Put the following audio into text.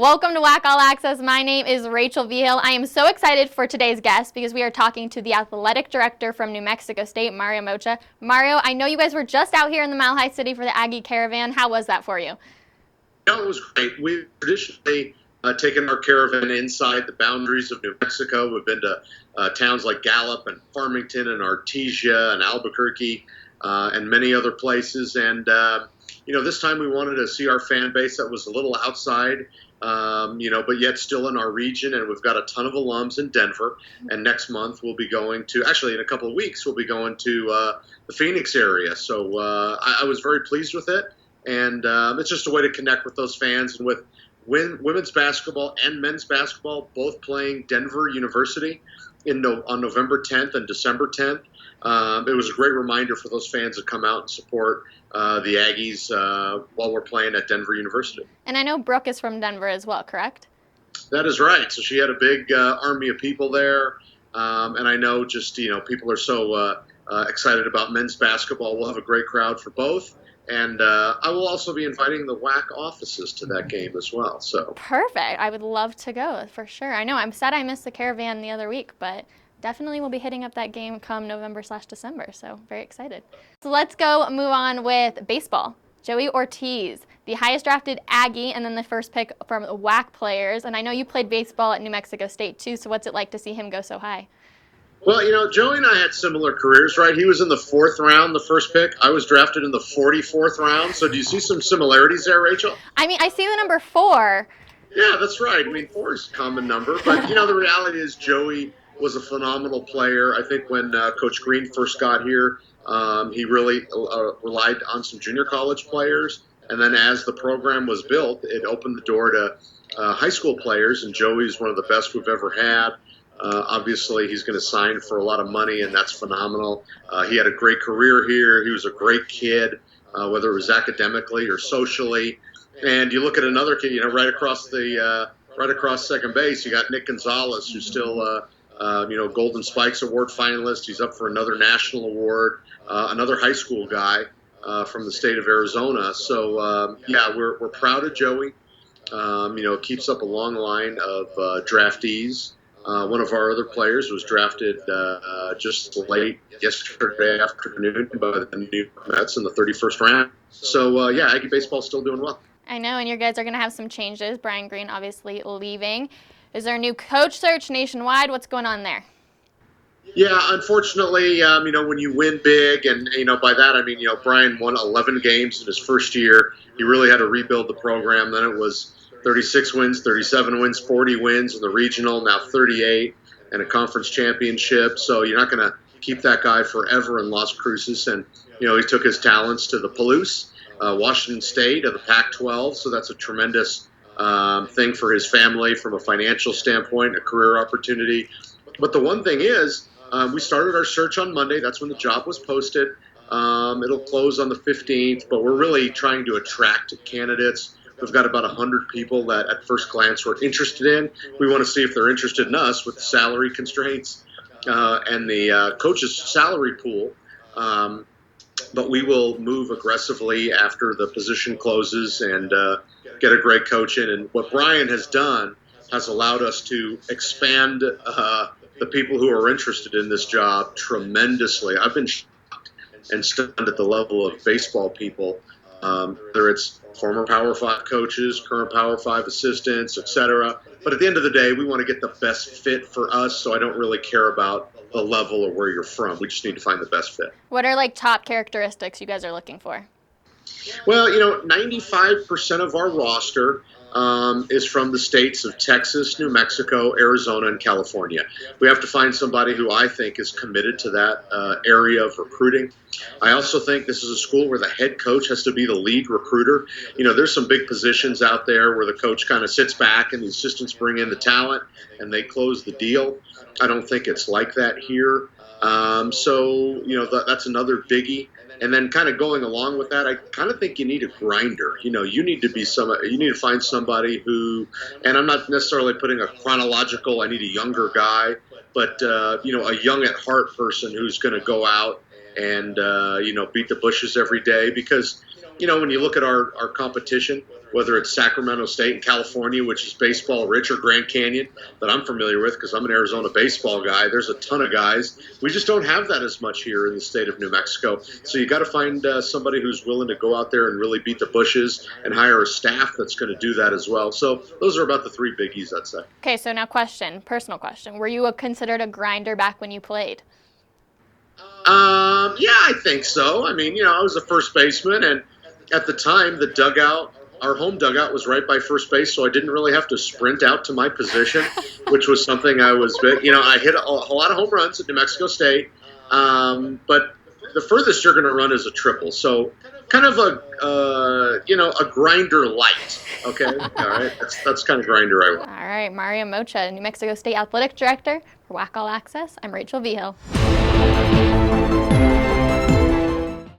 Welcome to WAC All Access. My name is Rachel Vigil. I am so excited for today's guest because we are talking to the athletic director from New Mexico State, Mario Moccia. Mario, I know you guys were just out here in the Mile High City for the Aggie Caravan. How was that for you? No, it was great. We've traditionally taken our caravan inside the boundaries of New Mexico. We've been to towns like Gallup and Farmington and Artesia and Albuquerque and many other places. And, this time we wanted to see our fan base that was a little outside, but yet still in our region. And we've got a ton of alums in Denver. And next month we'll be going to, actually in a couple of weeks, we'll be going to the Phoenix area. So I was very pleased with it. And it's just a way to connect with those fans. And with women's basketball and men's basketball both playing Denver University on November 10th and December 10th, it was a great reminder for those fans to come out and support the Aggies while we're playing at Denver University. And I know Brooke is from Denver as well, correct? That is right. So she had a big army of people there. And I know just, people are so excited about men's basketball. We'll have a great crowd for both. And I will also be inviting the WAC offices to that game as well. So perfect. I would love to go for sure. I know I'm sad I missed the caravan the other week, but definitely will be hitting up that game come November/December. So very excited. So let's go move on with baseball. Joey Ortiz, the highest drafted Aggie and then the first pick from the WAC players. And I know you played baseball at New Mexico State too. So what's it like to see him go so high? Well, Joey and I had similar careers, right? He was in the 4th round, the first pick. I was drafted in the 44th round. So do you see some similarities there, Rachel? I mean, I see the number 4. Yeah, that's right. I mean, 4 is a common number. But, the reality is Joey was a phenomenal player. I think when Coach Green first got here, he really relied on some junior college players. And then as the program was built, it opened the door to high school players. And Joey's one of the best we've ever had. Obviously, he's going to sign for a lot of money, and that's phenomenal. He had a great career here. He was a great kid, whether it was academically or socially. And you look at another kid, right across second base, you got Nick Gonzalez, who's still, Golden Spikes Award finalist. He's up for another national award, another high school guy from the state of Arizona. So, we're proud of Joey. It keeps up a long line of draftees. One of our other players was drafted just late yesterday afternoon by the New York Mets in the 31st round. So, Aggie baseball's still doing well. I know, and your guys are going to have some changes. Brian Green obviously leaving. Is there a new coach search nationwide? What's going on there? Yeah, unfortunately, when you win big, and, by that I mean, Brian won 11 games in his first year. He really had to rebuild the program. Then it was 36 wins, 37 wins, 40 wins in the regional, now 38, and a conference championship. So you're not going to keep that guy forever in Las Cruces. And, he took his talents to the Palouse, Washington State, of the Pac-12. So that's a tremendous thing for his family from a financial standpoint, a career opportunity. But the one thing is, we started our search on Monday. That's when the job was posted. It'll close on the 15th, but we're really trying to attract candidates. We've got about 100 people that at first glance we're interested in. We want to see if they're interested in us with the salary constraints and the coach's salary pool. But we will move aggressively after the position closes and get a great coach in. And what Brian has done has allowed us to expand the people who are interested in this job tremendously. I've been shocked and stunned at the level of baseball people, whether it's former Power 5 coaches, current Power 5 assistants, etc. But at the end of the day, we want to get the best fit for us, so I don't really care about the level or where you're from. We just need to find the best fit. What are top characteristics you guys are looking for? Well, 95% of our roster is from the states of Texas, New Mexico, Arizona, and California. We have to find somebody who I think is committed to that area of recruiting. I also think this is a school where the head coach has to be the lead recruiter. There's some big positions out there where the coach kind of sits back and the assistants bring in the talent and they close the deal. I don't think it's like that here. That's another biggie. And then kind of going along with that, I kind of think you need a grinder. You need to find somebody who, and I'm not necessarily putting a chronological, I need a younger guy, but, a young at heart person who's going to go out and, beat the bushes every day. Because, when you look at our competition, whether it's Sacramento State and California, which is baseball rich, or Grand Canyon, that I'm familiar with because I'm an Arizona baseball guy, there's a ton of guys. We just don't have that as much here in the state of New Mexico. So you got to find somebody who's willing to go out there and really beat the bushes and hire a staff that's going to do that as well. So those are about the three biggies, I'd say. Okay, so now personal question. Were you considered a grinder back when you played? Yeah, I think so. I mean, I was a first baseman, and at the time, our home dugout was right by first base, so I didn't really have to sprint out to my position, which was something I was, I hit a lot of home runs at New Mexico State, but the furthest you're going to run is a triple. So kind of a grinder light. Okay. All right. That's kind of grinder I want. All right. Mario Moccia, New Mexico State Athletic Director for WAC All Access. I'm Rachel Vigil.